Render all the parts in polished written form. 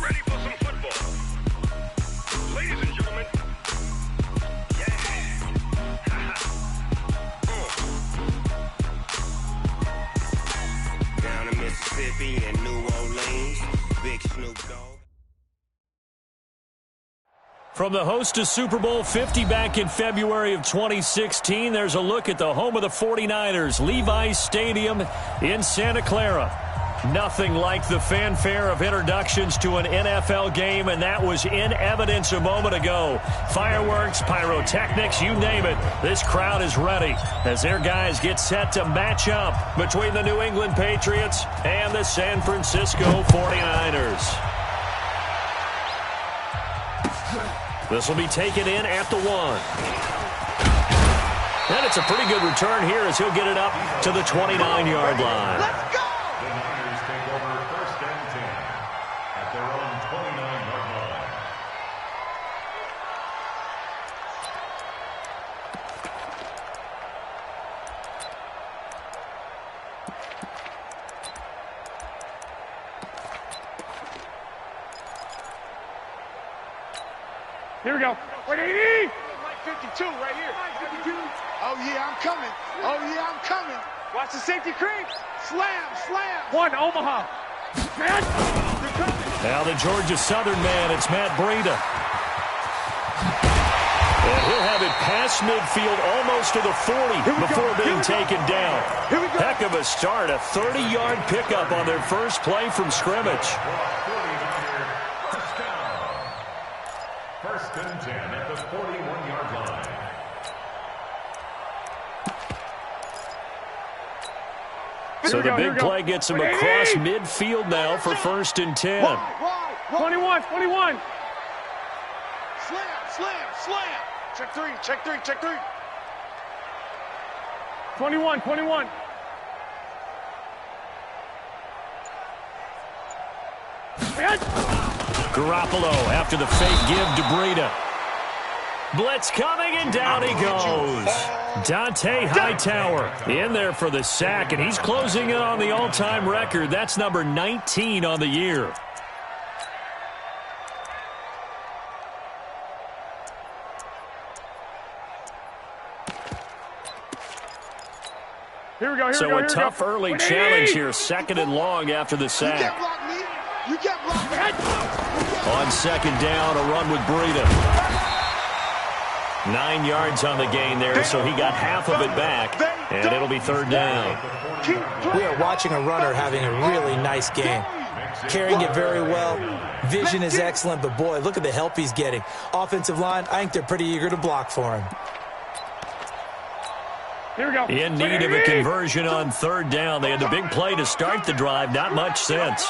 ready for some football? Ladies and gentlemen, down in Mississippi and New Orleans, Big Snoop Dogg. From the host of Super Bowl 50 back in February of 2016, there's a look at the home of the 49ers, Levi's Stadium in Santa Clara. Nothing like the fanfare of introductions to an NFL game, and that was in evidence a moment ago. Fireworks, pyrotechnics, you name it. This crowd is ready as their guys get set to match up between the New England Patriots and the San Francisco 49ers. This will be taken in at the 1. And it's a pretty good return here as he'll get it up to the 29-yard line. Let's go! The Niners take over 1st and 10 at their own 29-yard line. Here we go. Wait, 80! Like 52 right here. 52. Oh, yeah, I'm coming. Oh, yeah, I'm coming. Watch the safety creep. Slam, slam. 1, Omaha. Man, They're coming. Now the Georgia Southern man, it's Matt Breida. And he'll have it past midfield almost to the 40 before being taken down. Here we go. Heck of a start, a 30-yard pickup on their first play from scrimmage. 1st and 10 at the 41-yard line. So the big play gets him across midfield now for 1st and 10. 21, 21. Slam, slam, slam. Check 3, check 3, check 3. 21, 21. Garoppolo after the fake give to Breida. Blitz coming, and down he goes. Dante Hightower in there for the sack, and he's closing in on the all-time record. That's number 19 on the year. Here we go, So a tough early challenge here, 2nd and long after the You sack. can't block me. You can't block me. On 2nd down, a run with Breida. 9 yards on the gain there, so he got half of it back, and it'll be 3rd down. We are watching a runner having a really nice game. Carrying it very well. Vision is excellent, but boy, look at the help he's getting. Offensive line, I think they're pretty eager to block for him. Here we go. In need of a conversion on 3rd down. They had the big play to start the drive, not much since.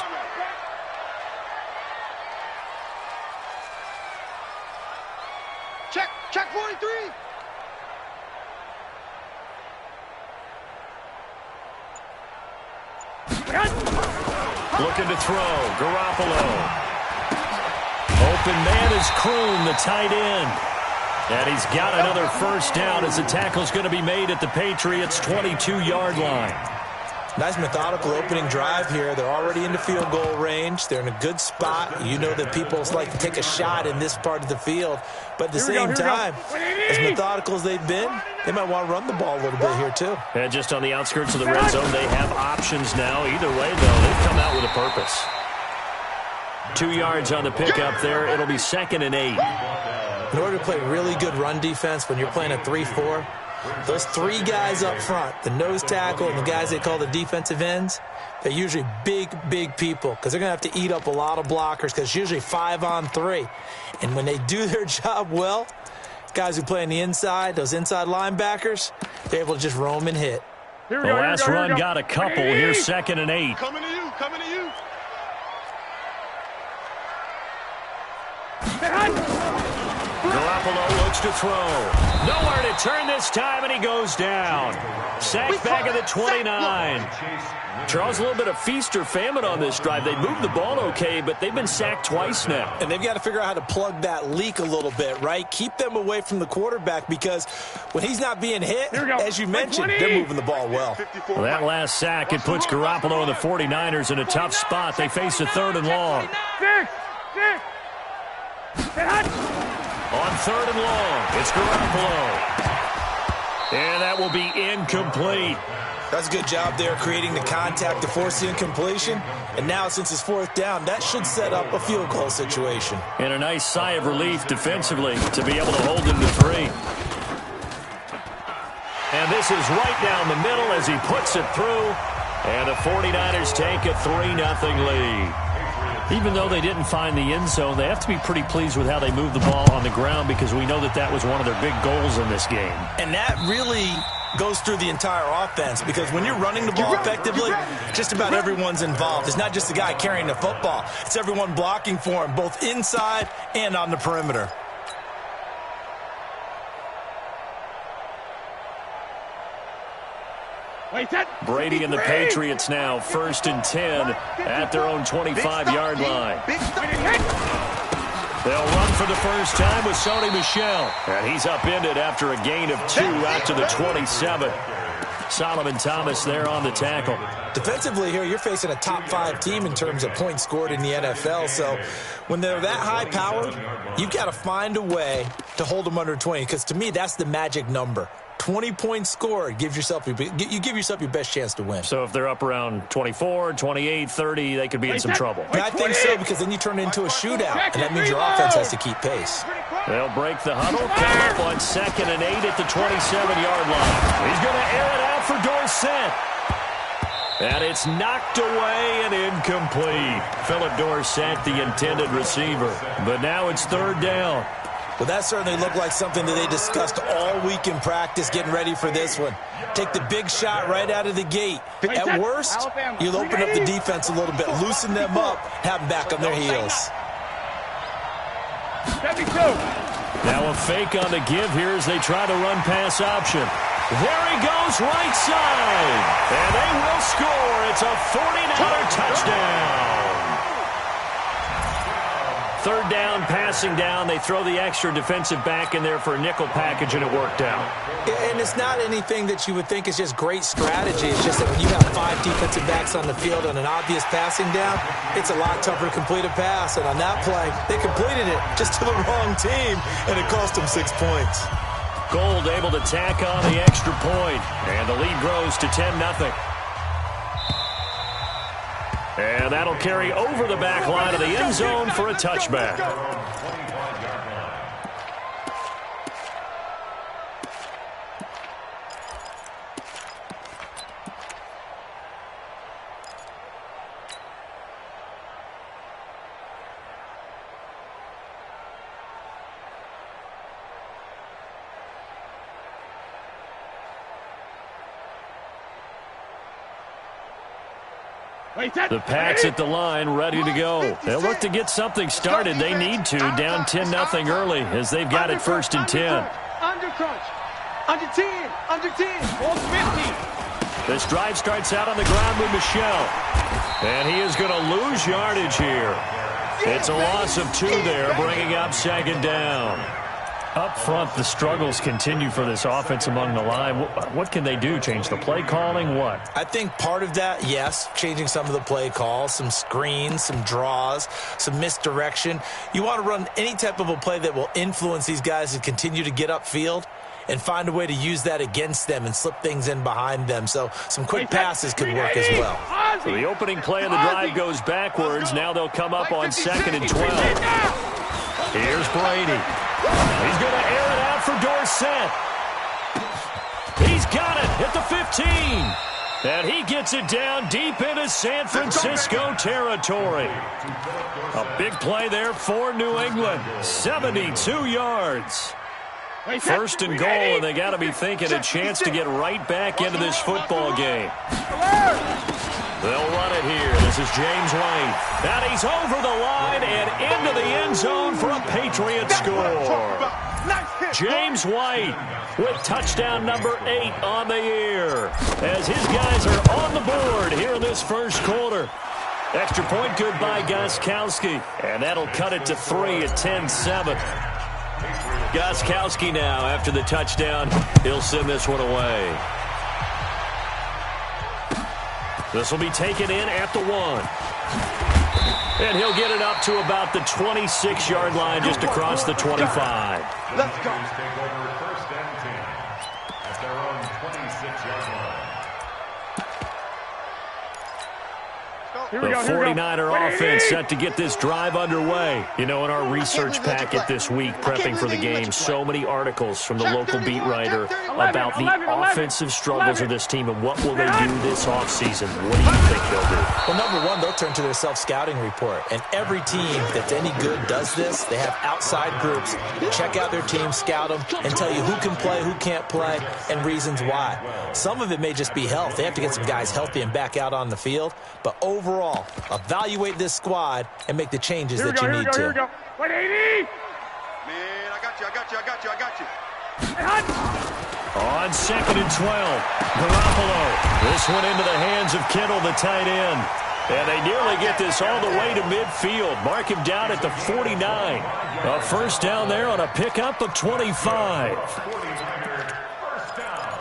Check 43. Looking to throw. Garoppolo. Open man is Kroon, the tight end. And he's got another 1st down as the tackle's going to be made at the Patriots' 22-yard line. Nice methodical opening drive here. They're already into field goal range. They're in a good spot. You know that people like to take a shot in this part of the field. But at the same time, as methodical as they've been, they might want to run the ball a little bit here too. And just on the outskirts of the red zone, they have options now. Either way, though, they've come out with a purpose. 2 yards on the pickup there. It'll be 2nd and 8. In order to play really good run defense when you're playing a 3-4, those 3 guys up front, the nose tackle and the guys they call the defensive ends, they're usually big, big people because they're going to have to eat up a lot of blockers because it's usually 5 on 3. And when they do their job well, guys who play on the inside, those inside linebackers, they're able to just roam and hit. The last run got a couple. Here's 2nd and 8. Coming to you, coming to you. Garoppolo looks to throw. Nowhere to turn this time, and he goes down. Sacked back at the 29. Charles, a little bit of feast or famine on this drive. They moved the ball okay, but they've been sacked twice now. And they've got to figure out how to plug that leak a little bit, right? Keep them away from the quarterback because when he's not being hit, as you mentioned, they're moving the ball well. Well, that last sack, it puts Garoppolo and the 49ers in a tough spot. They face a 3rd and long. On 3rd and long, it's Garoppolo. And that will be incomplete. That's a good job there creating the contact to force the incompletion. And now since it's 4th down, that should set up a field goal situation. And a nice sigh of relief defensively to be able to hold him to 3. And this is right down the middle as he puts it through. And the 49ers take a 3-0 lead. Even though they didn't find the end zone, they have to be pretty pleased with how they moved the ball on the ground because we know that that was one of their big goals in this game. And that really goes through the entire offense because when you're running the ball effectively, just about everyone's involved. It's not just the guy carrying the football. It's everyone blocking for him, both inside and on the perimeter. Brady and the Patriots now 1st and 10 at their own 25-yard line. They'll run for the first time with Sony Michel. And he's upended after a gain of 2 out to the 27. Solomon Thomas there on the tackle. Defensively here, you're facing a top 5 team in terms of points scored in the NFL. So when they're that high-powered, you've got to find a way to hold them under 20 because to me, that's the magic number. 20 points scored, you give yourself your best chance to win. So if they're up around 24, 28, 30, they could be in some trouble. And I think so because then you turn it into a shootout, and that means your offense has to keep pace. They'll break the huddle, come up on 2nd and 8 at the 27-yard line. He's going to air it out for Dorsett. And it's knocked away and incomplete. Philip Dorsett, the intended receiver. But now it's 3rd down. Well, that certainly looked like something that they discussed all week in practice getting ready for this one. Take the big shot right out of the gate. At worst, you'll open up the defense a little bit, loosen them up, have them back on their heels. Now a fake on the give here as they try to run pass option. There he goes, right side. And they will score. It's a 49er touchdown. 3rd down, passing down. They throw the extra defensive back in there for a nickel package, and it worked out. And it's not anything that you would think is just great strategy. It's just that when you have 5 defensive backs on the field on an obvious passing down, it's a lot tougher to complete a pass. And on that play, they completed it just to the wrong team, and it cost them 6 points. Gold able to tack on the extra point, and the lead grows to 10-0. And that'll carry over the back line of the end zone for a touchback. The Pats at the line, ready to go. They'll look to get something started. They need to, down 10-0 early, as they've got it 1st and 10. Under crunch. Under 10. Under 10. Hold 50. This drive starts out on the ground with Michel. And he is going to lose yardage here. It's a loss of 2 there, bringing up 2nd down. Up front, the struggles continue for this offense among the line. What can they do? Change the play calling? What? I think part of that, yes, changing some of the play calls, some screens, some draws, some misdirection. You want to run any type of a play that will influence these guys to continue to get upfield and find a way to use that against them and slip things in behind them. So some quick passes could work as well. So the opening play of the drive goes backwards. Now they'll come up on 2nd and 12. Here's Brady. He's going to air it out for Dorsett. He's got it at the 15. And he gets it down deep into San Francisco territory. A big play there for New England. 72 yards. 1st and goal, and they got to be thinking a chance to get right back into this football game. They'll run it here. This is James White. And he's over the line and into the end zone for a Patriots score. James White with touchdown number 8 on the year as his guys are on the board here in this 1st quarter. Extra point good by Gostkowski, and that'll cut it to 3 at 10-7. Gostkowski now, after the touchdown, he'll send this one away. This will be taken in at the 1. And he'll get it up to about the 26-yard line, just across the 25. Let's go. Take over first and 10 at their own 26-yard line. The 49er offense set to get this drive underway. You know, in our research packet this week, prepping for the game, so many articles from the local beat writer about the offensive struggles of this team and what will they do this offseason. What do you think they'll do? Well, number one, they'll turn to their self-scouting report. And every team that's any good does this. They have outside groups. Check out their team, scout them, and tell you who can play, who can't play, and reasons why. Some of it may just be health. They have to get some guys healthy and back out on the field. But overall, evaluate this squad and make the changes that you need to. Here we go. 180. Man, I got you. On 2nd and 12, Garoppolo. This one into the hands of Kittle, the tight end. And they nearly get this all the way to midfield. Mark him down at the 49. A first down there on a pickup of 25. 49er first down.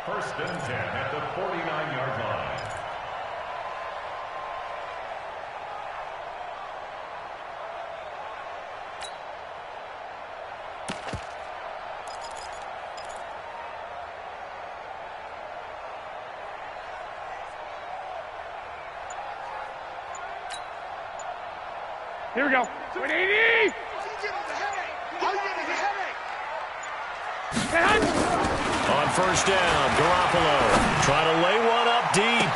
First and 10 at the 49-yard line. Here we go. 180. On first down, Garoppolo trying to lay one up deep.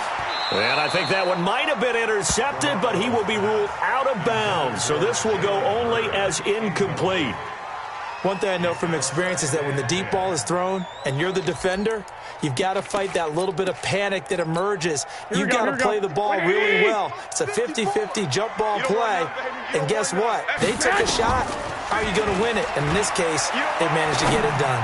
And I think that one might have been intercepted, but he will be ruled out of bounds. So this will go only as incomplete. One thing I know from experience is that when the deep ball is thrown and you're the defender, you've got to fight that little bit of panic that emerges. You've got to play the ball really well. It's a 50-50 jump ball play. And guess what? They took a shot. How are you going to win it? And in this case, they managed to get it done.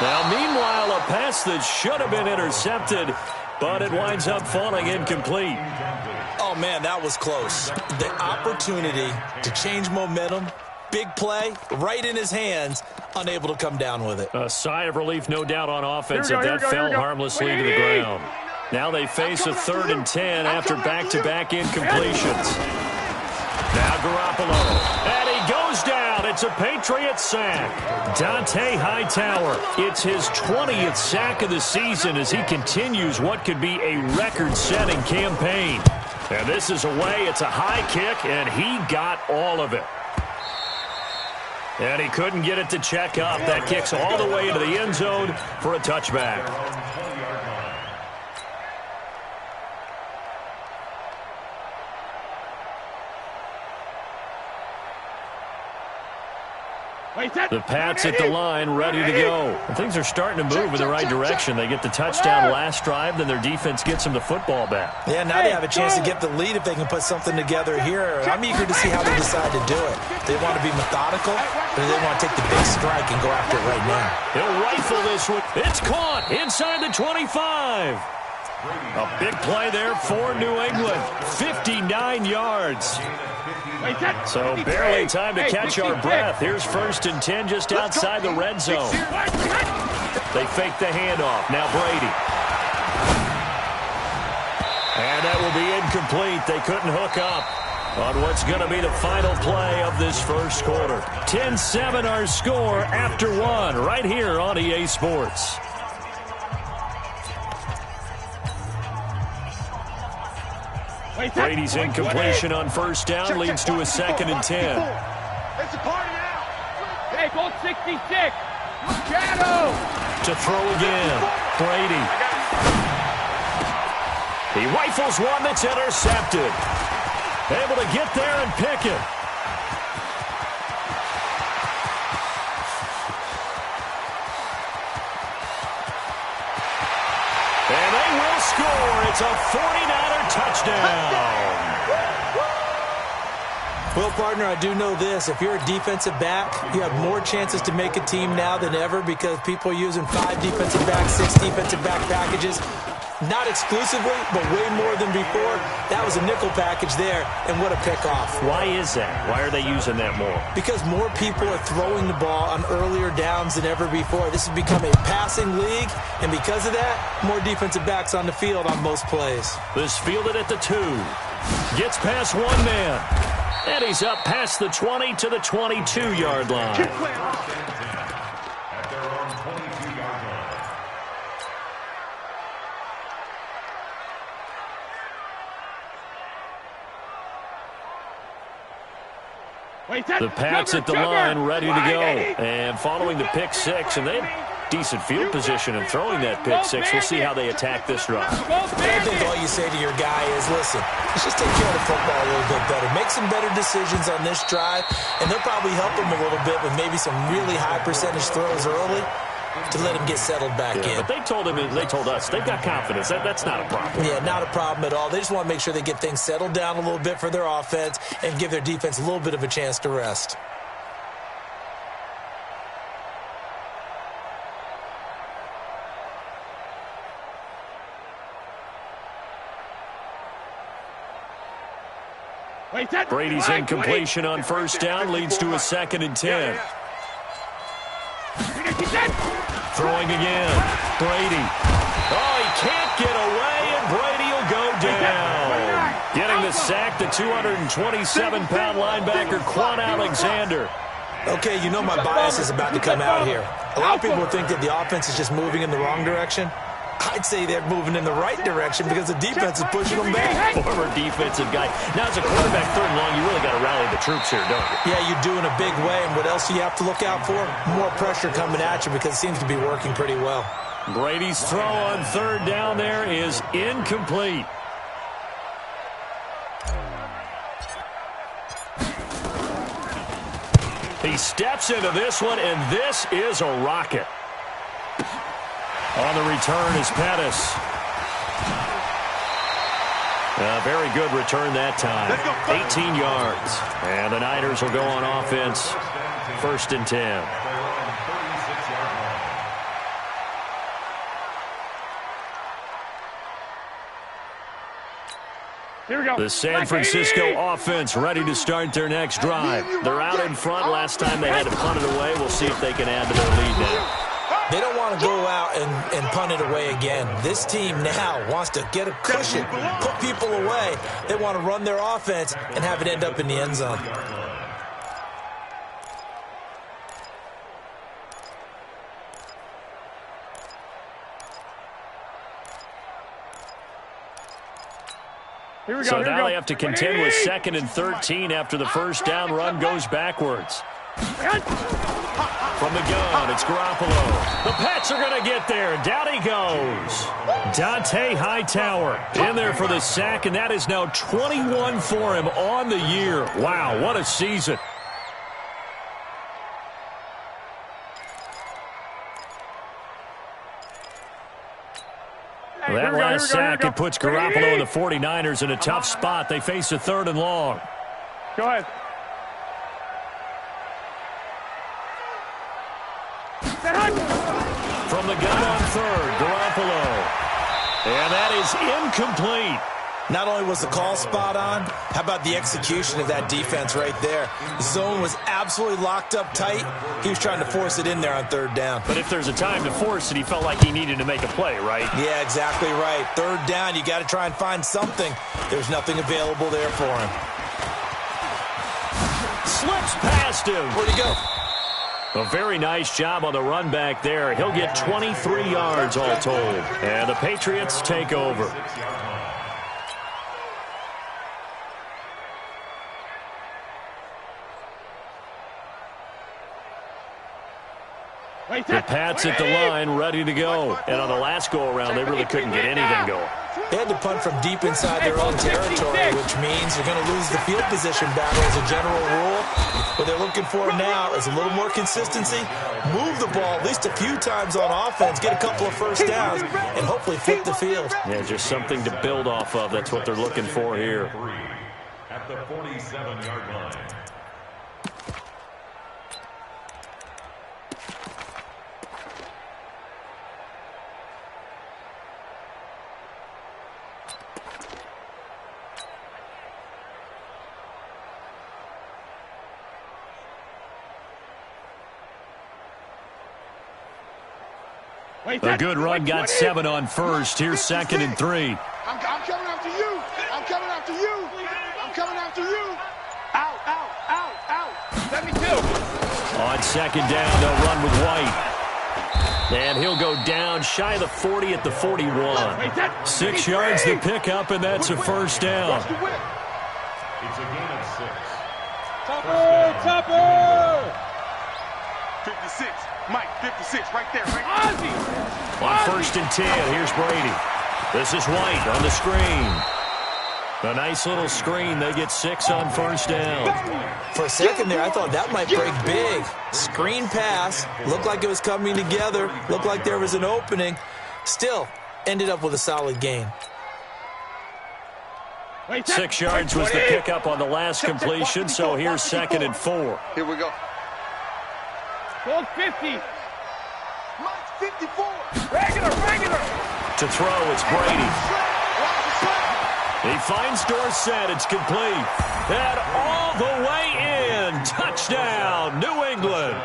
Now, meanwhile, a pass that should have been intercepted, but it winds up falling incomplete. Oh, man, that was close. The opportunity to change momentum, big play, right in his hands, unable to come down with it. A sigh of relief, no doubt, on offense, and that fell harmlessly to the ground. Now they face a 3rd and 10 after back-to-back incompletions. Now Garoppolo, and he goes down. It's a Patriots sack. Dante Hightower, it's his 20th sack of the season as he continues what could be a record-setting campaign. And this is away. It's a high kick, and he got all of it. And he couldn't get it to check up. That kicks all the way into the end zone for a touchback. The Pats at the line, ready to go. And things are starting to move in the right direction. They get the touchdown last drive, then their defense gets them the football back. Yeah, now they have a chance to get the lead if they can put something together here. I'm eager to see how they decide to do it. Do they want to be methodical, or do they want to take the big strike and go after it right now? He'll rifle this one. It's caught inside the 25. A big play there for New England. 59 yards. So barely time to catch our breath. Here's 1st and 10 just outside the red zone. They fake the handoff. Now Brady. And that will be incomplete. They couldn't hook up on what's going to be the final play of this first quarter. 10-7 our score after one right here on EA Sports. Brady's incompletion on first down leads to a 2nd and 10. It's a party now. Hey, goal 66. Shadow. To throw again. Brady. He rifles one that's intercepted. Able to get there and pick it. And they will score. It's a 49er touchdown. Well, partner, I do know this. If you're a defensive back, you have more chances to make a team now than ever because people are using 5 defensive backs, 6 defensive back packages. Not exclusively, but way more than before. That was a nickel package there, and what a pickoff. Why is that? Why are they using that more? Because more people are throwing the ball on earlier downs than ever before. This has become a passing league, and because of that, more defensive backs on the field on most plays. This fielded at the 2. Gets past one man. And he's up past the 20 to the 22-yard line. At their own 22-yard line. The Pats at the line, ready to go. And following the pick six, and they have decent field position in throwing that pick six. We'll see how they attack this drive. I think all you say to your guy is, listen, let's just take care of the football a little bit better. Make some better decisions on this drive, and they'll probably help him a little bit with maybe some really high percentage throws early to let him get settled back in. But they told us, they've got confidence. That's not a problem. Yeah, not a problem at all. They just want to make sure they get things settled down a little bit for their offense and give their defense a little bit of a chance to rest. Brady's incompletion on first down leads to a 2nd and 10. Throwing again. Brady. Oh, he can't get away, and Brady will go down. Getting the sack, the 227-pound linebacker, Quan Alexander. Okay, you know my bias is about to come out here. A lot of people think that the offense is just moving in the wrong direction. I'd say they're moving in the right direction because the defense is pushing them back. Former defensive guy. Now, as a quarterback, 3rd and long, you really got to rally the troops here, don't you? Yeah, you do in a big way. And what else do you have to look out for? More pressure coming at you because it seems to be working pretty well. Brady's throw on 3rd down there is incomplete. He steps into this one, and this is a rocket. On the return is Pettis. A very good return that time. 18 yards. And the Niners will go on offense. 1st and 10. Here we go. The San Francisco offense ready to start their next drive. They're out in front. Last time they had to punt it away. We'll see if they can add to their lead now. They don't want to go out and punt it away again. This team now wants to get a cushion, put people away. They want to run their offense and have it end up in the end zone. So now they have to contend with 2nd and 13 after the first down run goes backwards. From the gun, it's Garoppolo. The Pats are going to get there. Down he goes. Dante Hightower in there for the sack, and that is now 21 for him on the year. Wow, what a season. That last sack, it puts Garoppolo and the 49ers in a tough spot. They face a 3rd and long. Go ahead. From the gun on 3rd, Garoppolo. And that is incomplete. Not only was the call spot on, how about the execution of that defense right there? The zone was absolutely locked up tight. He was trying to force it in there on 3rd down. But if there's a time to force it, he felt like he needed to make a play, right? Yeah, exactly right. 3rd down, you got to try and find something. There's nothing available there for him. Slips past him. Where'd he go? A very nice job on the run back there. He'll get 23 yards all told. And the Patriots take over. The Pats at the line, ready to go. And on the last go-around, they really couldn't get anything going. They had to punt from deep inside their own territory, which means you're going to lose the field position battle as a general rule. What they're looking for now is a little more consistency, move the ball at least a few times on offense, get a couple of first downs, and hopefully flip the field. Yeah, just something to build off of. That's what they're looking for here. At the 47-yard line. A good run, got 7 on first. Here's 2nd and 3. I'm coming after you. I'm coming after you. I'm coming after you. Out, out, out, out. 72. On second down, they'll run with White. And he'll go down shy of the 40 at the 41. 6 yards the pickup, and that's a first down. It's a gain of 6. Topper! 56. Mike, 56, right there. On first and 10, here's Brady. This is White on the screen. A nice little screen. They get 6 on first down. For a second there, I thought that might break big. Screen pass. Looked like it was coming together. Looked like there was an opening. Still, ended up with a solid gain. 6 yards was the pickup on the last completion, so here's second and 4. Here we go. Gold 50. Mike, 54. Regular. To throw, it's Brady. He finds Dorsett. It's complete. And all the way in. Touchdown, New England.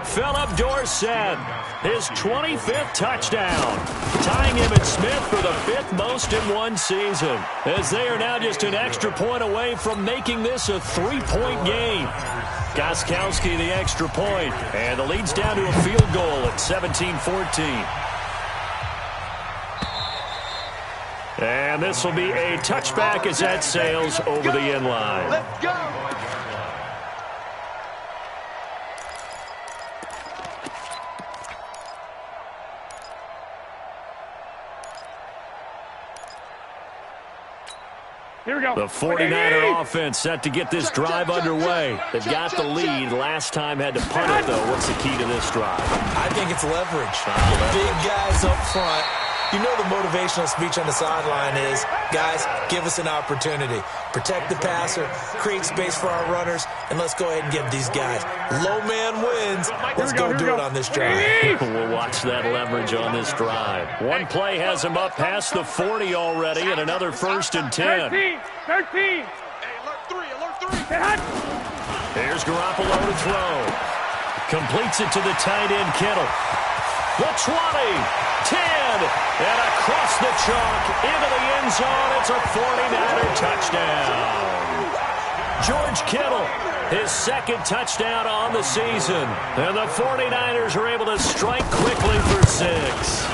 Philip Dorsett, his 25th touchdown, tying him and Smith for the 5th most in one season, as they are now just an extra point away from making this a 3-point game. Gostkowski the extra point, and the lead's down to a field goal at 17-14. And this will be a touchback as that sails over the end line. Let's go. Here we go. The 49er offense set to get this drive underway. They've got the lead. Last time had to punt it, though. What's the key to this drive? I think it's leverage. The big guys up front. You know the motivational speech on the sideline is, guys, give us an opportunity. Protect the passer, create space for our runners, and let's go ahead and give these guys. Low man wins. Let's go do it on this drive. We'll watch that leverage on this drive. One play has him up past the 40 already, and another first and 10. 13. Hey, alert 3. Here's Garoppolo to throw. Completes it to the tight end, Kittle. The 20, 10, and across the chalk into the end zone. It's a 49er touchdown. George Kittle, his second touchdown on the season. And the 49ers are able to strike quickly for 6.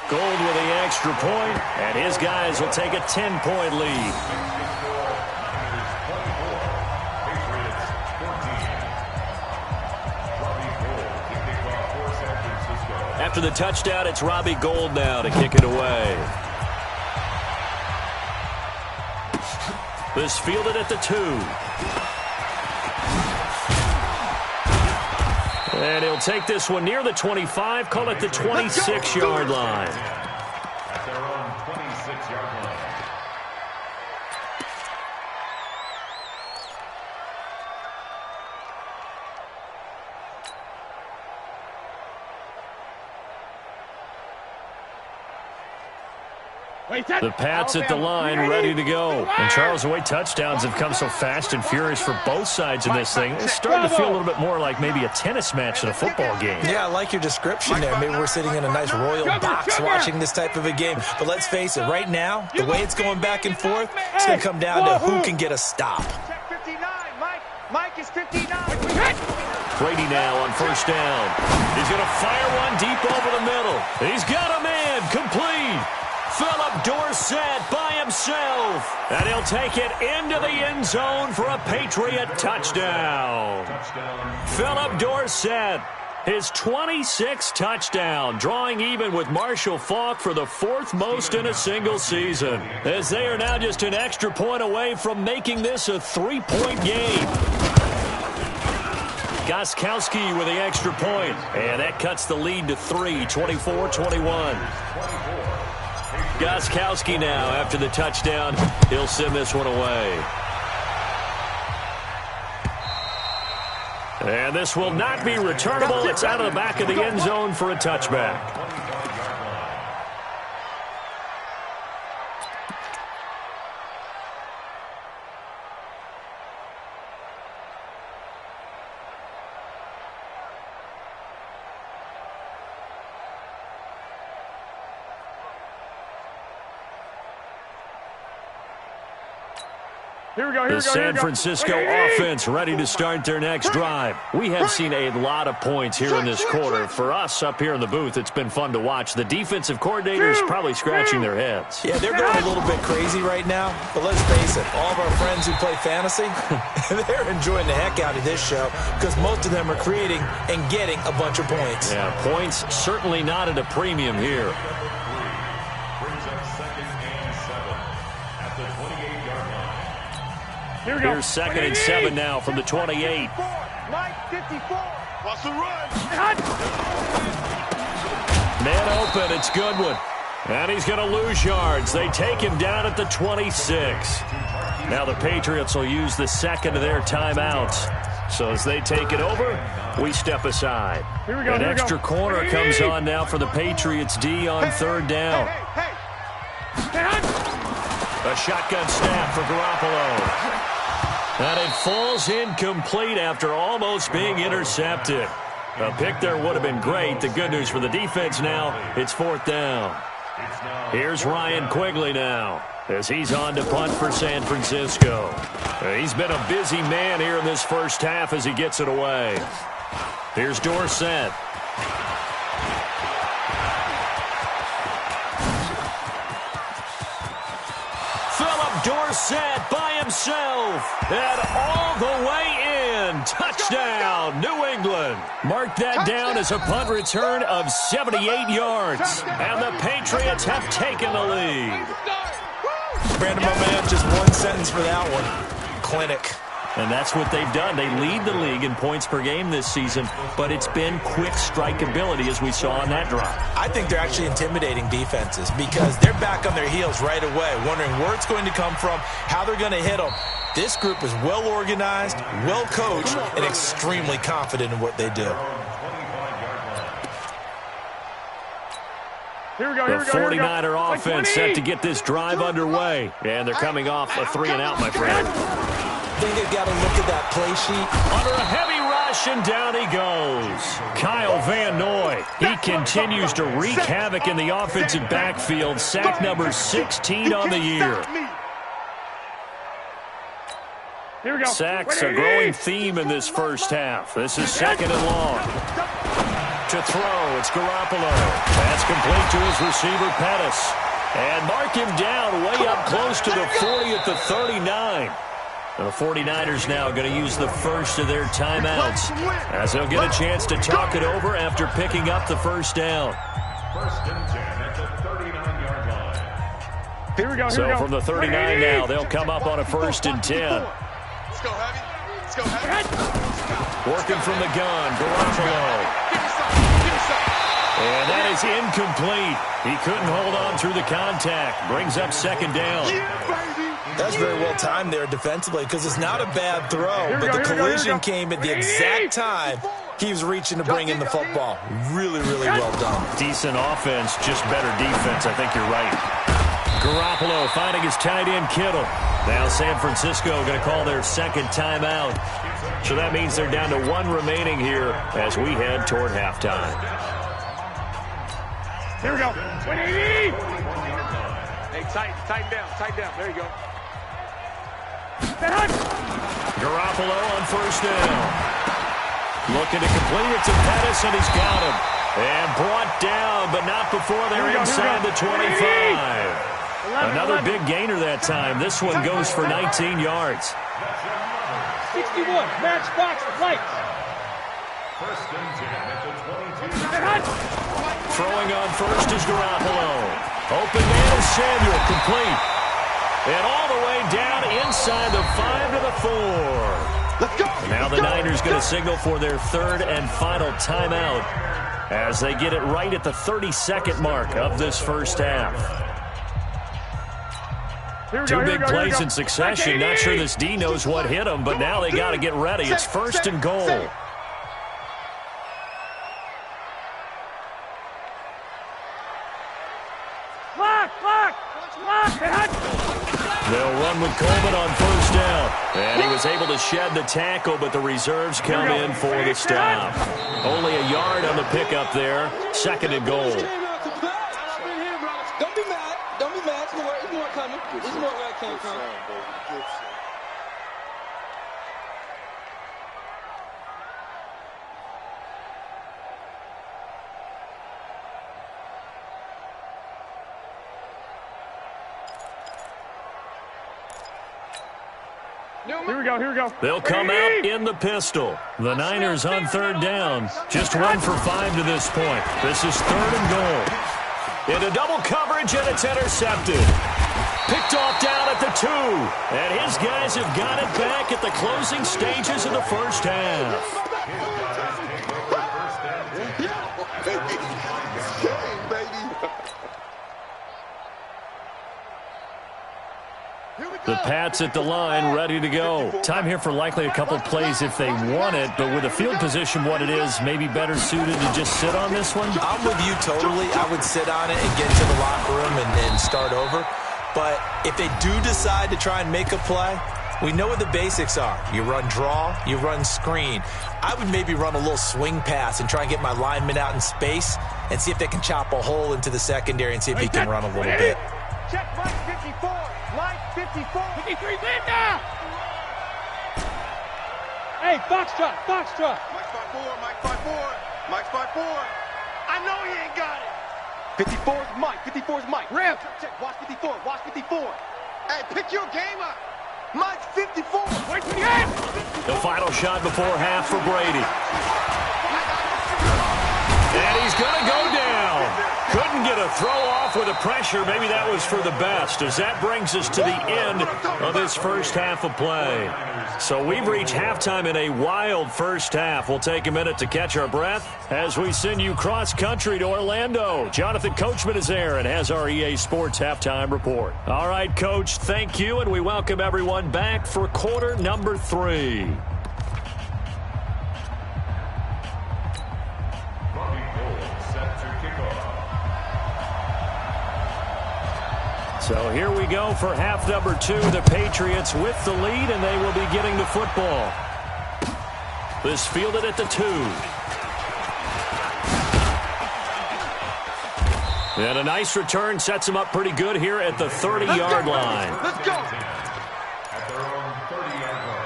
Gold with the extra point, and his guys will take a 10-point lead. After the touchdown, it's Robbie Gould now to kick it away. This fielded at the 2. And he'll take this one near the 25, call it the 26-yard line. At their own 26-yard line. The Pats at the line, ready to go. And Charles, the way touchdowns have come so fast and furious for both sides in this thing, it's starting to feel a little bit more like maybe a tennis match than a football game. Yeah, I like your description there. Maybe we're sitting in a nice royal box watching this type of a game. But let's face it, right now, the way it's going back and forth, it's going to come down to who can get a stop. Check 59, Mike. Mike is 59. Brady now on first down. He's going to fire one deep over the middle. He's got a man complete. Philip Dorsett by himself. And he'll take it into the end zone for a Patriot touchdown. Philip Dorsett, his 26th touchdown, drawing even with Marshall Faulk for the 4th most in a single season, as they are now just an extra point away from making this a 3-point game. Gostkowski with the extra point, and that cuts the lead to 3, 24-21. Gostkowski now, after the touchdown, he'll send this one away. And this will not be returnable. It's out of the back of the end zone for a touchback. The San Francisco offense ready to start their next drive. We have seen a lot of points here in this quarter. For us up here in the booth, it's been fun to watch. The defensive coordinators probably scratching their heads. Yeah, they're going a little bit crazy right now. But let's face it, all of our friends who play fantasy, they're enjoying the heck out of this show because most of them are creating and getting a bunch of points. Yeah, points certainly not at a premium here. Here's 2nd and 7 now from the 28. Mike 54. What's the run? Man open, it's Goodwin. And he's going to lose yards. They take him down at the 26. Now the Patriots will use the second of their timeouts. So as they take it over, we step aside. An extra corner comes on now for the Patriots D on 3rd down. A shotgun snap for Garoppolo. And it falls incomplete after almost being intercepted. A pick there would have been great. The good news for the defense now, it's 4th down. Here's Ryan Quigley now as he's on to punt for San Francisco. He's been a busy man here in this first half as he gets it away. Here's Dorsett. Dorsett by himself and all the way in. Touchdown, New England. Mark that down as a punt return of 78 yards. And the Patriots have taken the lead. Brandon, my man, just one sentence for that one. Clinic. And that's what they've done. They lead the league in points per game this season, but it's been quick strikeability as we saw on that drive. I think they're actually intimidating defenses because they're back on their heels right away, wondering where it's going to come from, how they're going to hit them. This group is well organized, well coached, and extremely confident in what they do. The 49er offense set to get this drive underway. And they're coming off a 3-and-out, my friend. I think they've got to look at that play sheet. Under a heavy rush, and down he goes. Kyle Van Noy. He continues to wreak havoc in the offensive backfield. Sack number 16 on the year. Sacks a growing theme in this first half. This is 2nd and long. To throw, it's Garoppolo. That's complete to his receiver, Pettis. And mark him down way up close to the 40 at the 39. The 49ers now going to use the first of their timeouts as they'll get a chance to talk it over after picking up the first down. 1st and 10 at the 39-yard line. Here we go. So from the 39 now, they'll come up on a 1st and 10. Let's go, Heavy. Let's go, Heavy. Working from the gun, Garoppolo. Give me some. And that is incomplete. He couldn't hold on through the contact. Brings up 2nd down. That's very well timed there defensively because it's not a bad throw, but the collision came at the exact time he was reaching to bring in the football. Really, really well done. Decent offense, just better defense. I think you're right. Garoppolo finding his tight end Kittle. Now San Francisco going to call their 2nd timeout. So that means they're down to 1 remaining here as we head toward halftime. Here we go. 180. Hey, tighten down. There you go. Garoppolo on 1st down. Looking to complete it to Pettis, and he's got him. And brought down, but not before they're inside the 25. Another big gainer that time. This one goes for 19 yards. 61, match box, lights. 1st and 10 at the 22. Throwing on 1st is Garoppolo. Open man is Samuel, complete. And all the way down inside the 5 to the 4. Let's go. Now the Niners going to signal for their 3rd and final timeout as they get it right at the 32nd mark of this first half. Two big plays in succession. Not sure this D knows what hit him, but now they got to get ready. It's 1st and goal. They'll run with Coleman on 1st down. And he was able to shed the tackle, but the reserves come in for the stop. Only a yard on the pickup there. 2nd and goal. Don't be mad. Don't be mad. There's more coming. There's more where I came from. Here we go. They'll come out in the pistol. The Niners on third down. Just 1 for 5 to this point. This is 3rd and goal. Into double coverage, and it's intercepted. Picked off down at the 2. And his guys have got it back at the closing stages of the first half. The Pats at the line, ready to go. Time here for likely a couple plays if they want it, but with the field position what it is, maybe better suited to just sit on this one? I'm with you totally. I would sit on it and get to the locker room and start over. But if they do decide to try and make a play, we know what the basics are. You run draw, you run screen. I would maybe run a little swing pass and try and get my lineman out in space and see if they can chop a hole into the secondary and see if he can run a little bit. Check Mike 54. Mike 54. 53, Linda! Hey, Foxtrot. Mike's 5-4. Mike's 5-4. I know he ain't got it. 54's Mike. Rip. Check. Watch 54. Hey, pick your game up. Mike's 54. Wait for the end. The final shot before half for Brady. And he's going to go down. Couldn't get a throw off with the pressure. Maybe that was for the best, as that brings us to the end of this first half of play. So we've reached halftime in a wild first half. We'll take a minute to catch our breath as we send you cross-country to Orlando. Jonathan Coachman is there and has our EA Sports halftime report. All right, Coach, thank you, and we welcome everyone back for quarter number 3. So here we go for half number 2. The Patriots with the lead, and they will be getting the football. This fielded at the 2. And a nice return sets them up pretty good here at the 30-yard line. Let's go. At their own 30-yard line.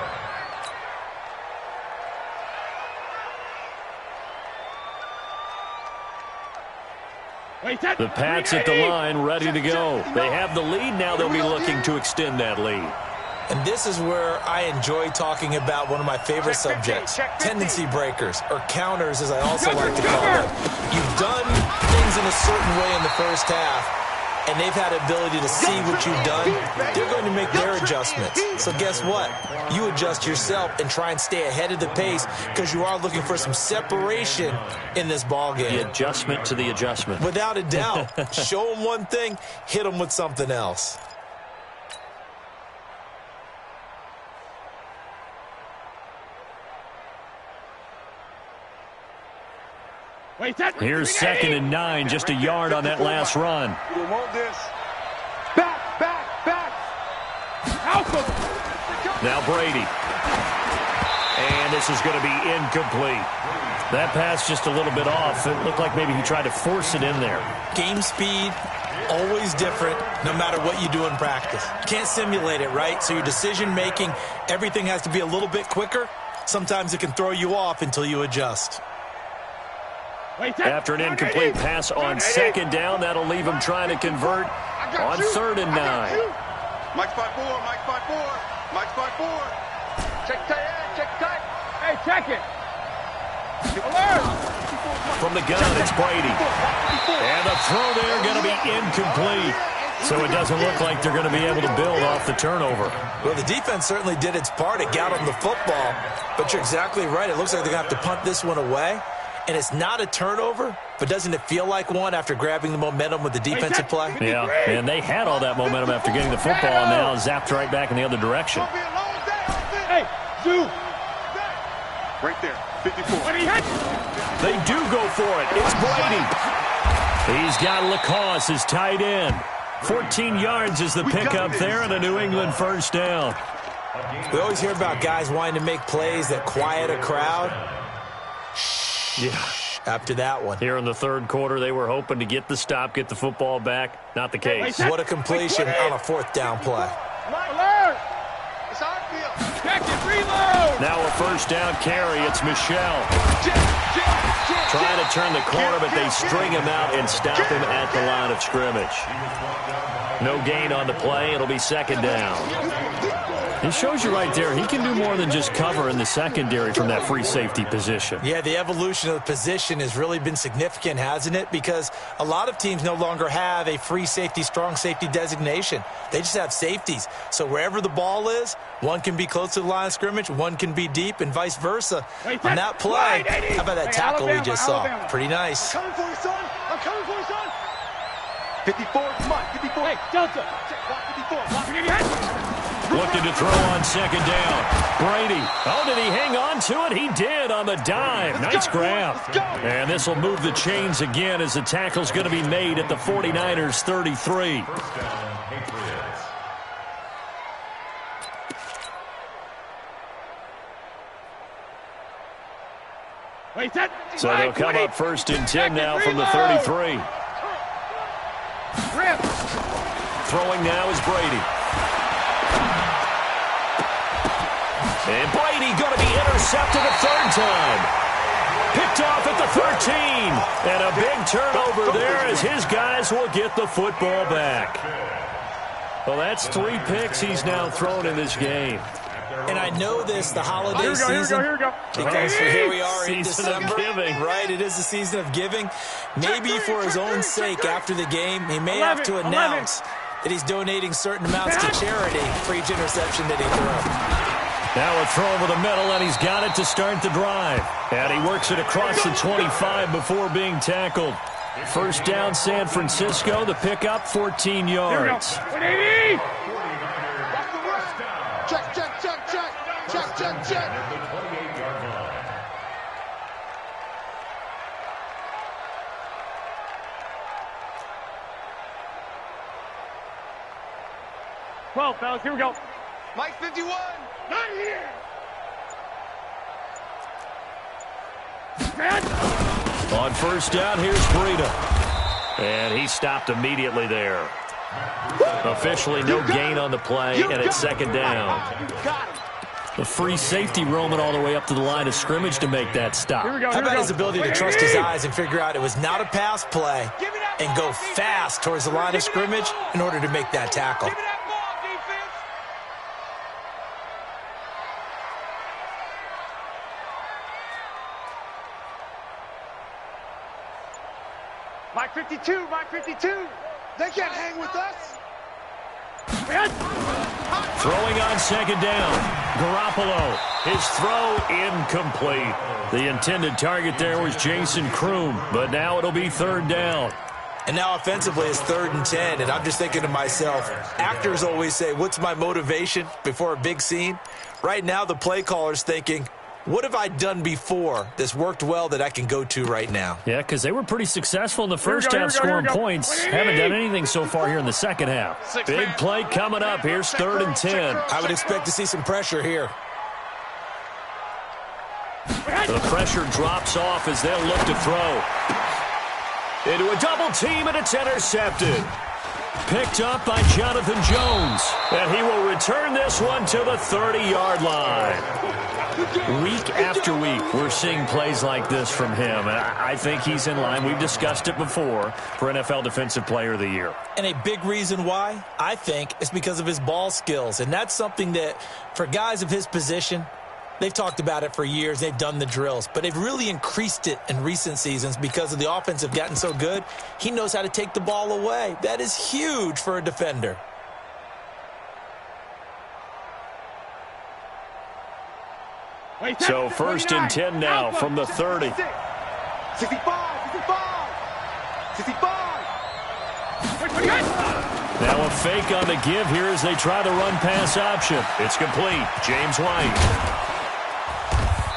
The Pats at the line, ready to go. They have the lead. Now they'll be looking to extend that lead. And this is where I enjoy talking about one of my favorite subjects, tendency breakers, or counters, as I also like to call them. You've done things in a certain way in the first half, and they've had the ability to see what you've done. They're going to make their adjustments. So guess what? You adjust yourself and try and stay ahead of the pace, because you are looking for some separation in this ball game. The adjustment to the adjustment. Without a doubt. Show them one thing, hit them with something else. Here's 2nd and 9, just a yard on that last run. You want this. Back. Now Brady. And this is going to be incomplete. That pass just a little bit off. It looked like maybe he tried to force it in there. Game speed, always different, no matter what you do in practice. Can't simulate it, right? So your decision-making, everything has to be a little bit quicker. Sometimes it can throw you off until you adjust. After an incomplete pass on 2nd down, that'll leave him trying to convert on 3rd and 9. Mike's 5-4. Mike's 5-4. Check tight. Hey, check it. Alert. From the gun, it's Brady. And the throw there going to be incomplete. So it doesn't look like they're going to be able to build off the turnover. Well, the defense certainly did its part. It got them the football. But you're exactly right. It looks like they're going to have to punt this one away. And it's not a turnover, but doesn't it feel like one after grabbing the momentum with the defensive play? Yeah, and they had all that momentum after getting the football, and now zapped right back in the other direction. Hey, Zoo. Right there, 54. They do go for it. It's Brady. He's got Lacoste as tight end. 14 yards is the pickup there, and a New England first down. We always hear about guys wanting to make plays that quiet a crowd. Yeah. After that one. Here in the 3rd quarter, they were hoping to get the stop, get the football back. Not the case. What a completion on a 4th down play. Alert. It's our field. Check it, reload. Now a first down carry. It's Michelle. Trying to turn the corner, but they string him out and stop him at the line of scrimmage. No gain on the play. It'll be 2nd down. It shows you right there, he can do more than just cover in the secondary from that free safety position. Yeah, the evolution of the position has really been significant, hasn't it? Because a lot of teams no longer have a free safety, strong safety designation. They just have safeties. So wherever the ball is, one can be close to the line of scrimmage, one can be deep, and vice versa. On that play, how about that tackle we just saw? Pretty nice. I'm coming for you, son. I'm coming for you, son. 54, Mike. 54. Hey, Delta. Watch 54. Watch 54. Looking to throw on second down. Brady. Oh, did he hang on to it? He did on the dive. Nice grab. And this will move the chains again as the tackle's going to be made at the 49ers 33. First down, Patriots. Wait, that. So they'll come up first and 10 now from the 33. Rip. Throwing now is Brady. And Brady going to be intercepted a third time. Picked off at the 13. And a big turnover there as his guys will get the football back. Well, that's 3 picks he's now thrown in this game. And I know this, the holiday season, Here we go. because here we are in Season of December, giving. right? It is the season of giving. Maybe for his own sake after the game, he may have to announce that he's donating certain amounts to charity for each interception that he throws. Now a throw over the middle, and he's got it to start the drive. And he works it across the 25 before being tackled. First down, San Francisco. The pickup, 14 yards. 180. Check, check, check, check. Check, check, check. At the 28-yard line. Well, fellas, here we go. Mike 51. Not here. On first down, here's Breida. And he stopped immediately there. Officially no gain on the play, and it's second down. The free safety roaming all the way up to the line of scrimmage to make that stop. Here we go. How about his ability to trust his eyes and figure out it was not a pass play and go fast towards the line of scrimmage in order to make that tackle? Give me that ball, defense. Mike 52. Mike 52. They can't hang with us. Throwing on second down. Garoppolo. His throw incomplete. The intended target there was Jason Kroom, but now it'll be third down. And now offensively it's 3rd and 10, and I'm just thinking to myself, actors always say, what's my motivation before a big scene? Right now the play caller's thinking, what have I done before that's worked well that I can go to right now? Yeah, because they were pretty successful in the first half scoring points. Haven't done anything so far here in the second half. Big play coming up. Here's 3rd and 10. I would expect to see some pressure here. The pressure drops off as they'll look to throw. Into a double team, and it's intercepted. Picked up by Jonathan Jones. And he will return this one to the 30-yard line. Week after week, we're seeing plays like this from him. And I think he's in line. We've discussed it before for NFL Defensive Player of the Year. And a big reason why, I think, is because of his ball skills. And that's something that, for guys of his position, they've talked about it for years. They've done the drills. But they've really increased it in recent seasons because of the offense have gotten so good. He knows how to take the ball away. That is huge for a defender. So 1st and 10 now from the 30. 65, 65, 65. Now a fake on the give here as they try the run-pass option. It's complete. James White.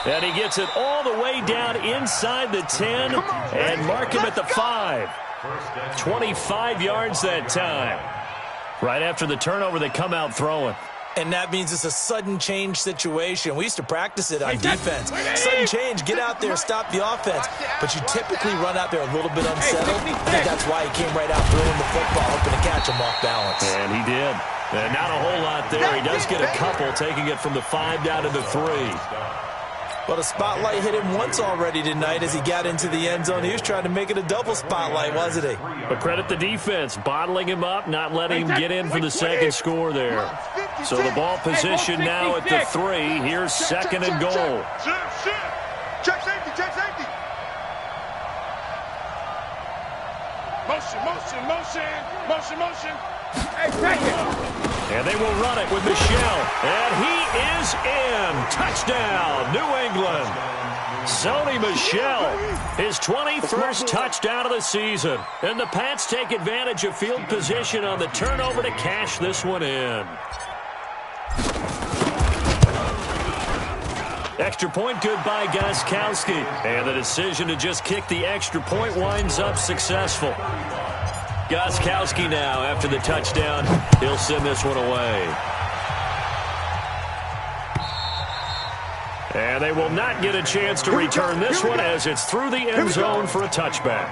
And he gets it all the way down inside the 10 and mark him at the 5. 25 yards that time. Right after the turnover, they come out throwing. And that means it's a sudden change situation. We used to practice it on defense. Sudden change, get out there, stop the offense. But you typically run out there a little bit unsettled. I think that's why he came right out throwing the football, hoping to catch him off balance. And he did. And not a whole lot there. He does get a couple, taking it from the 5 down to the 3. Well, the spotlight hit him once already tonight as he got into the end zone. He was trying to make it a double spotlight, wasn't he? But credit the defense, bottling him up, not letting him get in for the second score there. So the ball position now at the 3. Here's second and goal. Check safety, check safety. Motion. Hey, check it. And they will run it with Michel. And he is in. Touchdown, New England. Sony Michel, his 21st touchdown of the season. And the Pats take advantage of field position on the turnover to cash this one in. Extra point good by Gostkowski. And the decision to just kick the extra point winds up successful. Gostkowski now, after the touchdown, he'll send this one away. And they will not get a chance to return this one as it's through the end zone for a touchback.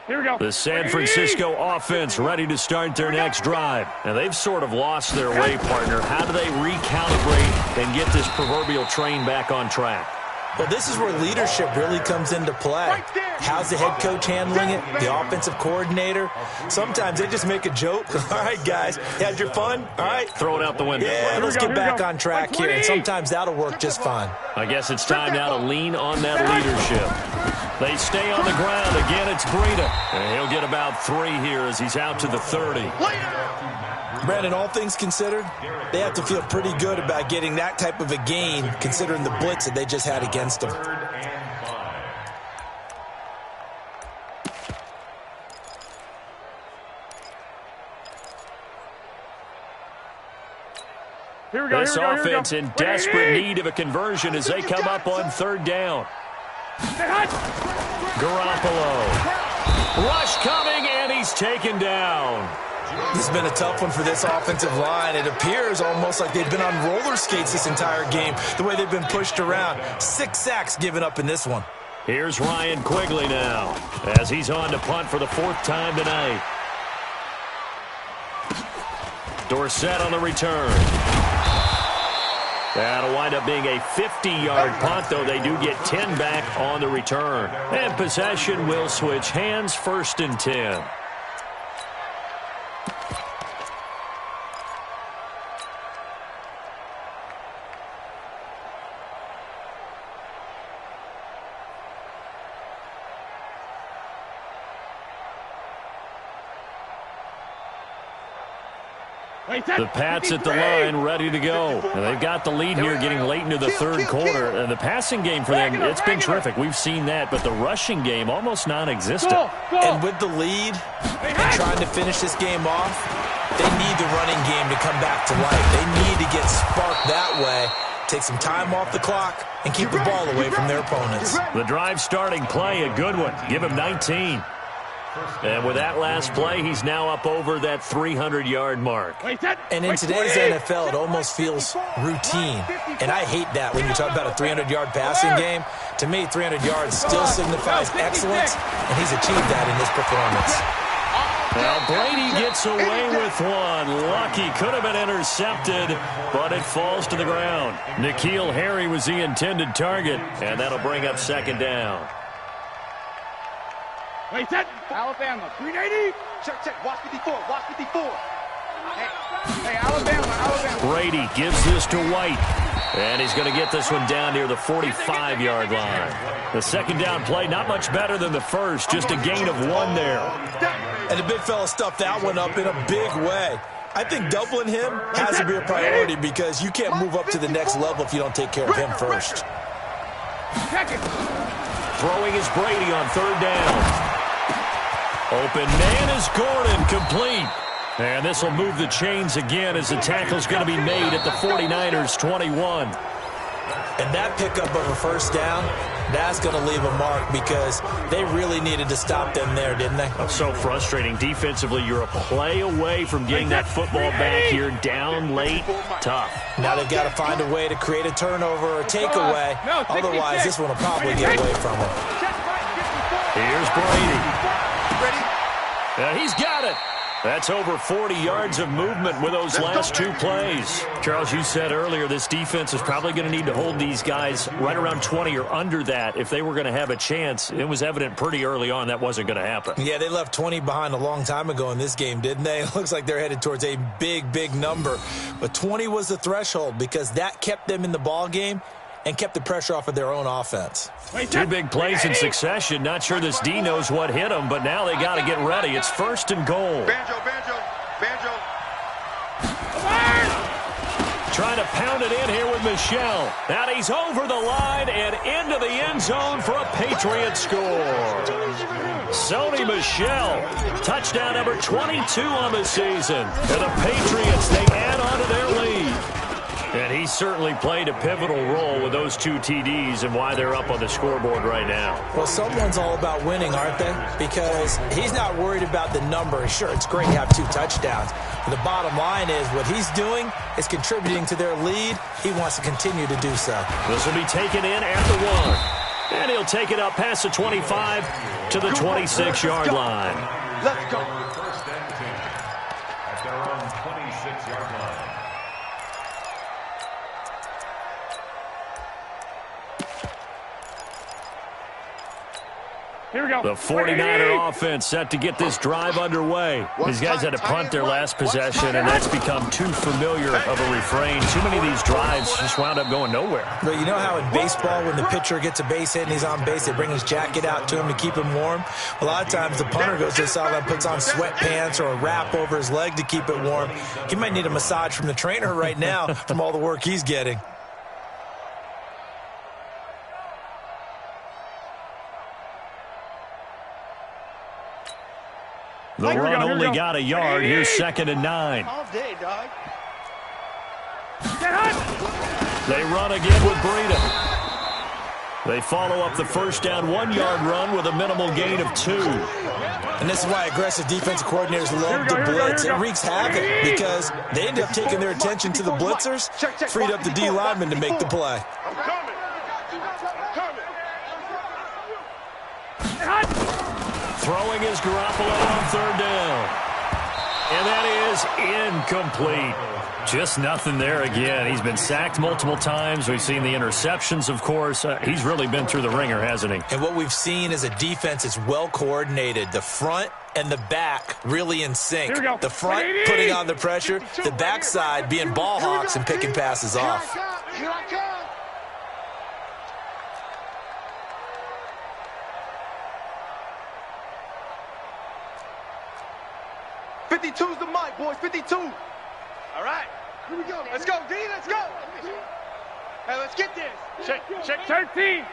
Here we go. The San Francisco offense ready to start their next drive. And they've sort of lost their way, partner. How do they recalibrate and get this proverbial train back on track? Well, this is where leadership really comes into play. How's the head coach handling it? The offensive coordinator? Sometimes they just make a joke. All right, guys, you had your fun? All right. Throw it out the window. Yeah, let's get back on track here. And sometimes that'll work just fine. I guess it's time now to lean on that leadership. They stay on the ground. Again, it's Breida. And he'll get about 3 here as he's out to the 30. Brandon, all things considered, they have to feel pretty good about getting that type of a gain considering the blitz that they just had against them. This offense in desperate need of a conversion as they come up on 3rd down. Garoppolo. Rush coming, and he's taken down. This has been a tough one for this offensive line. It appears almost like they've been on roller skates this entire game, the way they've been pushed around. 6 sacks given up in this one. Here's Ryan Quigley now as he's on to punt for the 4th time tonight. Dorsett on the return. That'll wind up being a 50-yard punt, though they do get 10 back on the return. And possession will switch hands, 1st and 10. The Pats at the line, ready to go. And they've got the lead here getting late into the 3rd quarter. And the passing game for them, it's been terrific. We've seen that, but the rushing game almost non-existent. And with the lead and trying to finish this game off, they need the running game to come back to life. They need to get sparked that way, take some time off the clock, and keep the ball away from their opponents. The drive starting play, a good one. Give him 19. And with that last play, he's now up over that 300-yard mark. And in today's NFL, it almost feels routine. And I hate that when you talk about a 300-yard passing game. To me, 300 yards still signifies excellence, and he's achieved that in this performance. Now, Brady gets away with one. Lucky, could have been intercepted, but it falls to the ground. N'Keal Harry was the intended target, and that'll bring up 2nd down. Wait, set. Alabama, 380. Check. Watch 54. Hey, Alabama. Brady gives this to White. And he's going to get this one down near the 45-yard line. The 2nd down play, not much better than the first. Just a gain of 1 there. And the big fella stuffed that one up in a big way. I think doubling him has to be a priority because you can't move up to the next level if you don't take care of him first. Throwing is Brady on 3rd down. Open man is Gordon, complete. And this will move the chains again as the tackle's going to be made at the 49ers' 21. And that pickup of a 1st down, that's going to leave a mark because they really needed to stop them there, didn't they? Oh, so frustrating. Defensively, you're a play away from getting that football back here down late. Tough. Now they've got to find a way to create a turnover or a takeaway. Otherwise, this one will probably get away from them. Here's Brady. He's got it. That's over 40 yards of movement with those last two plays. Charles, you said earlier this defense is probably going to need to hold these guys right around 20 or under that if they were going to have a chance. It was evident pretty early on that wasn't going to happen. Yeah, they left 20 behind a long time ago in this game, didn't they? It looks like they're headed towards a big, big number. But 20 was the threshold because that kept them in the ball game and kept the pressure off of their own offense. Two big plays in succession. Not sure this D knows what hit them, but now they got to get ready. It's 1st and goal. Banjo. Trying to pound it in here with Michel. And he's over the line and into the end zone for a Patriots score. Sony Michel, touchdown number 22 on the season. And the Patriots, they add on to their lead. And he certainly played a pivotal role with those two TDs and why they're up on the scoreboard right now. Well, someone's all about winning, aren't they? Because he's not worried about the number. Sure, it's great to have 2 touchdowns. But the bottom line is what he's doing is contributing to their lead. He wants to continue to do so. This will be taken in at the 1. And he'll take it up past the 25 to the 26-yard line. Let's go. First and 10 at their own 26-yard line. Here we go. The 49er offense set to get this drive underway. These guys had to punt their last possession, and that's become too familiar of a refrain. Too many of these drives just wound up going nowhere. But you know how in baseball, when the pitcher gets a base hit and he's on base, they bring his jacket out to him to keep him warm? A lot of times the punter goes to the sideline, puts on sweatpants or a wrap over his leg to keep it warm. He might need a massage from the trainer right now from all the work he's getting. The run only got a yard. Here's 2nd and 9. All day, dog. They run again with Breida. They follow up the first down 1-yard run with a minimal gain of 2. And this is why aggressive defensive coordinators love to blitz. It wreaks havoc because they end up taking their attention to the blitzers, freed up the D lineman to make the play. I'm coming. Throwing is Garoppolo on 3rd down. And that is incomplete. Just nothing there again. He's been sacked multiple times. We've seen the interceptions, of course. He's really been through the ringer, hasn't he? And what we've seen is a defense that's well coordinated. The front and the back really in sync. The front putting on the pressure, the backside being ball hawks and picking passes off. Here I come. 52's the mic, boys. 52. All right. Here we go. Let's go, D. Let's go. Hey, let's get this. Check. 13.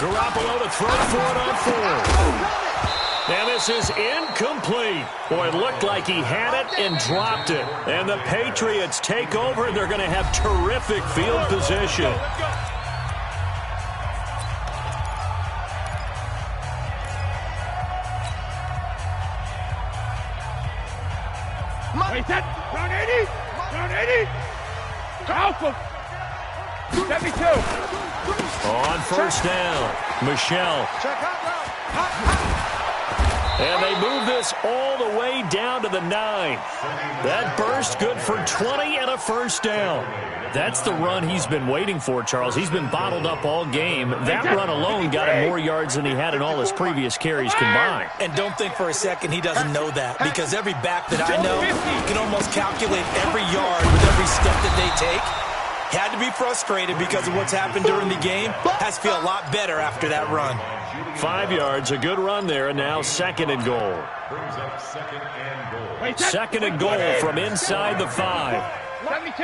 Garoppolo to throw for it on 4. And this is incomplete. Boy, it looked like he had it and dropped it. And the Patriots take over. They're going to have terrific field position. Wait, that. Down 80. Alpha. 72. On first down, Michel. And they move this all the way down to the 9. That burst good for 20 and a first down. That's the run he's been waiting for, Charles. He's been bottled up all game. That run alone got him more yards than he had in all his previous carries combined. And don't think for a second he doesn't know that, because every back that I know can almost calculate every yard with every step that they take. Had to be frustrated because of what's happened during the game. Has to feel a lot better after that run. 5 yards, a good run there, and now 2nd and goal. Brings up 2nd and goal. 2nd and goal from inside the 5. 72.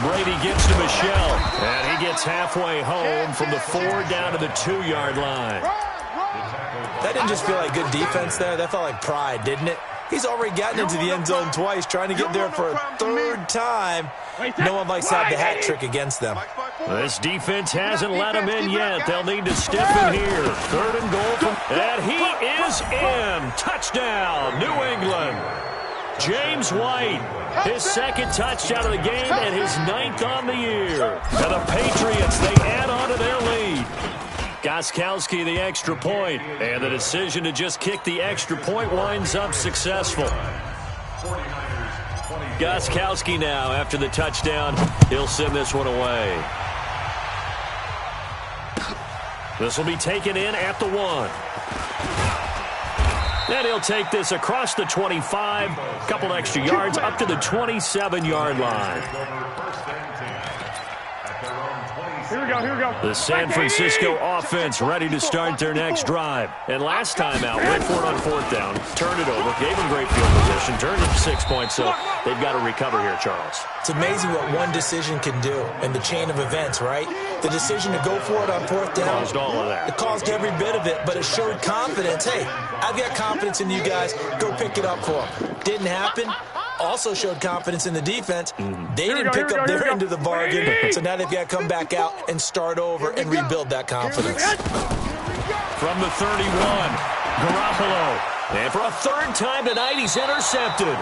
Brady gets to Michel, and he gets halfway home from the 4 down to the 2-yard line. That didn't just feel like good defense there. That felt like pride, didn't it? He's already gotten into the end zone twice, trying to get there for a 3rd time. No one likes to have the hat trick against them. This defense hasn't let him in yet. They'll need to stiffen here. 3rd and goal. And he is in. Touchdown, New England. James White, his 2nd touchdown of the game and his 9th on the year. And the Patriots, they add on to their lead. Gostkowski the extra point, and the decision to just kick the extra point winds up successful. Gostkowski now, after the touchdown, he'll send this one away. This will be taken in at the 1. And he'll take this across the 25, a couple extra yards up to the 27-yard line. Here we go. The San Francisco offense ready to start their next drive. And last time out, went for it on 4th down, turned it over, gave them great field position, turned it to 6 points, so they've got to recover here, Charles. It's amazing what one decision can do in the chain of events, right? The decision to go for it on 4th down. Caused all of that. It caused every bit of it, but it showed confidence. Hey, I've got confidence in you guys. Go pick it up for them. Didn't happen. Also showed confidence in the defense. They didn't pick up their end of the bargain, so now they've got to come back out and start over and rebuild that confidence. From the 31, Garoppolo. And for a 3rd time tonight, he's intercepted.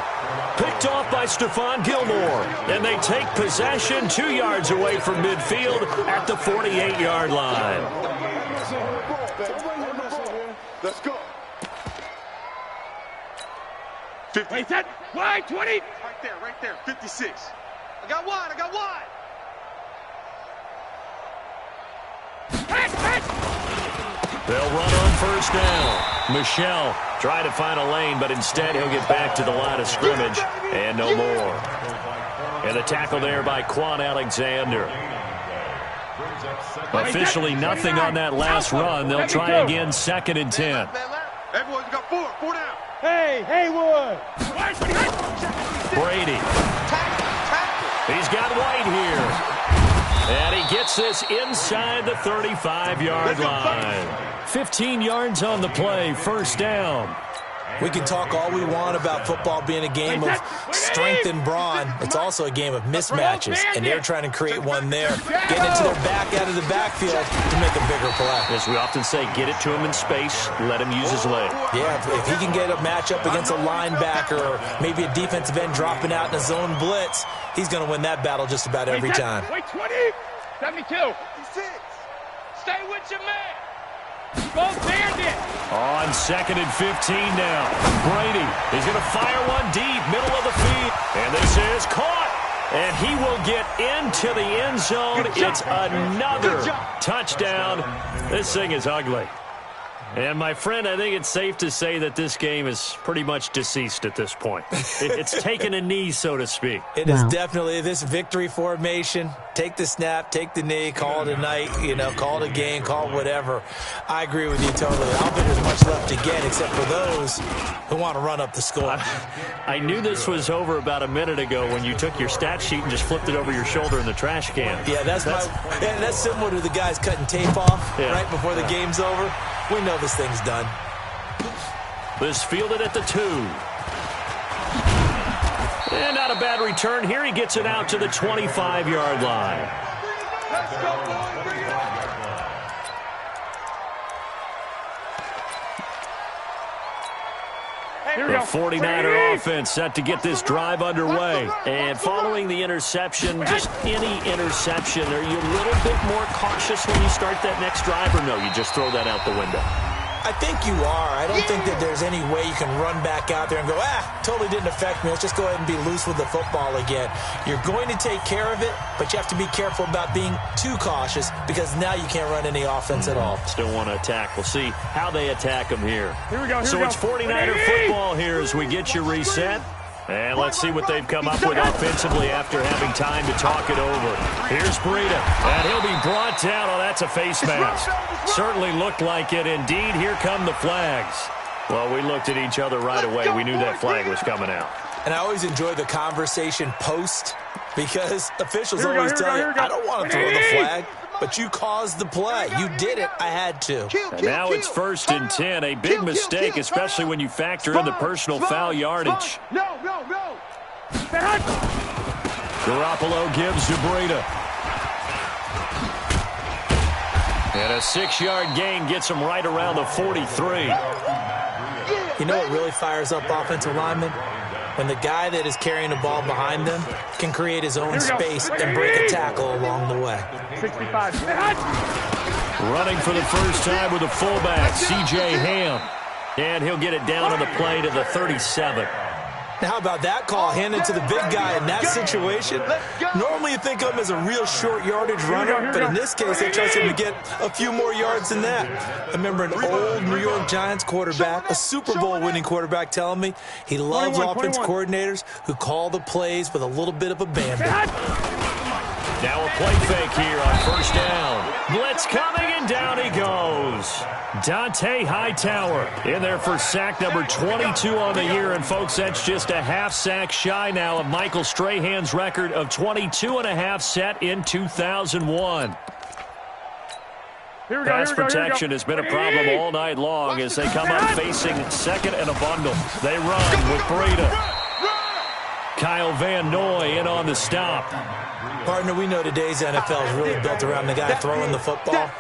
Picked off by Stephon Gilmore. And they take possession 2 yards away from midfield at the 48-yard line. Let's go. 50. Wait, set. Wide, 20. Right there. 56. I got wide. They'll run on 1st down. Michel tried to find a lane, but instead he'll get back to the line of scrimmage, and no more. And the tackle there by Quan Alexander. Officially nothing on that last run. They'll try again, 2nd and 10. Everyone's got 4 down. Hey, Haywood. Brady. He's got White here. And he gets this inside the 35-yard line. 15 yards on the play, 1st down. We can talk all we want about football being a game of strength and brawn. It's also a game of mismatches, and they're trying to create one there. Getting it to their back out of the backfield to make a bigger play. As we often say, get it to him in space, let him use his leg. Yeah, if he can get a matchup against a linebacker or maybe a defensive end dropping out in a zone blitz, he's going to win that battle just about every time. Wait, 20. 72. 56. Stay with your man. Go Bandit. On 2nd and 15 now. Brady is going to fire one deep, middle of the field. And this is caught. And he will get into the end zone. It's another touchdown. This thing is ugly. And, my friend, I think it's safe to say that this game is pretty much deceased at this point. It's taken a knee, so to speak. It is definitely this victory formation. Take the snap, take the knee, call it a night, call it a game, call it whatever. I agree with you totally. I don't think there's much left to get except for those who want to run up the score. I knew this was over about a minute ago when you took your stat sheet and just flipped it over your shoulder in the trash can. Yeah, that's similar to the guys cutting tape off right before the game's over. We know this thing's done. This fielded at the 2. And not a bad return here. He gets it out to the 25-yard line. Let's go, boys. Bring it on. The 49er offense set to get this drive underway. And following the interception, just any interception, are you a little bit more cautious when you start that next drive, or no, you just throw that out the window? I think you are. I don't think that there's any way you can run back out there and go, totally didn't affect me. Let's just go ahead and be loose with the football again. You're going to take care of it, but you have to be careful about being too cautious because now you can't run any offense at all. Still want to attack. We'll see how they attack them here. Here we go. So it's 49er football here as we get you reset. And let's see what they've come up with offensively after having time to talk it over. Here's Breida, and he'll be brought down. Oh, that's a face mask. Certainly looked like it. Indeed, here come the flags. Well, we looked at each other right away. We knew that flag was coming out. And I always enjoy the conversation post because officials always tell you, I don't want to throw the flag. But you caused the play. You did it. I had to. And now it's 1st and 10. A big mistake, especially when you factor in the personal foul yardage. No. Garoppolo gives to Breida. And a 6-yard gain gets him right around the 43. You know what really fires up offensive linemen? When the guy that is carrying the ball behind them can create his own space and break a tackle along the way. 65. Running for the first time with a fullback, C.J. Ham. And he'll get it down on the play to the 37. Now, how about that call handed to the big guy in that situation? Normally you think of him as a real short yardage runner, but in this case they trust him to get a few more yards than that. I remember an old New York Giants quarterback, a Super Bowl winning quarterback, telling me he loves offense coordinators who call the plays with a little bit of a band-aid. Now a play fake here on first down. Blitz coming, and down he goes. Dante Hightower in there for sack number 22 on the year. And, folks, that's just a half sack shy now of Michael Strahan's record of 22.5 set in 2001. Pass protection has been a problem all night long as they come up facing second and a bundle. They run with Breida. Kyle Van Noy in on the stop. Partner, we know today's NFL is really built around the guy throwing the football.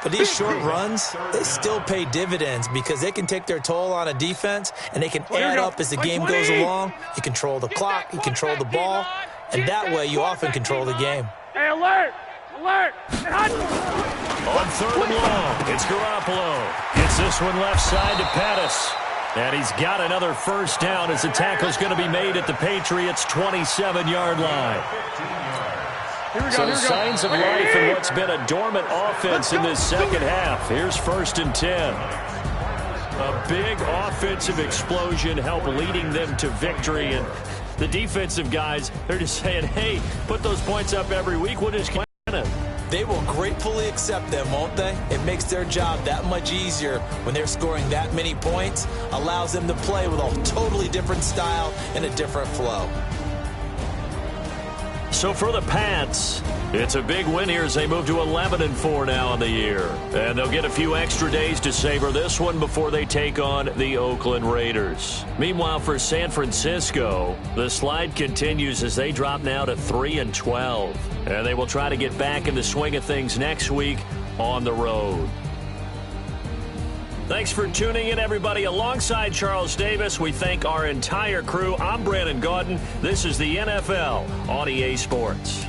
But these short runs, they still pay dividends because they can take their toll on a defense and they can add up as the game goes along. You control the clock, you control the ball, and that way you often control the game. Hey, alert! Alert! On third and long, it's Garoppolo. Gets this one left side to Pettis. And he's got another first down as the tackle's going to be made at the Patriots' 27-yard line. So signs of life in what's been a dormant offense in this second half. Here's 1st and 10. A big offensive explosion helped leading them to victory. And the defensive guys, they're just saying, hey, put those points up every week. We'll just get them. They will gratefully accept them, won't they? It makes their job that much easier when they're scoring that many points. Allows them to play with a totally different style and a different flow. So for the Pats, it's a big win here as they move to 11-4 now on the year. And they'll get a few extra days to savor this one before they take on the Oakland Raiders. Meanwhile, for San Francisco, the slide continues as they drop now to 3-12. And they will try to get back in the swing of things next week on the road. Thanks for tuning in, everybody. Alongside Charles Davis, we thank our entire crew. I'm Brandon Gaudin. This is the NFL on EA Sports.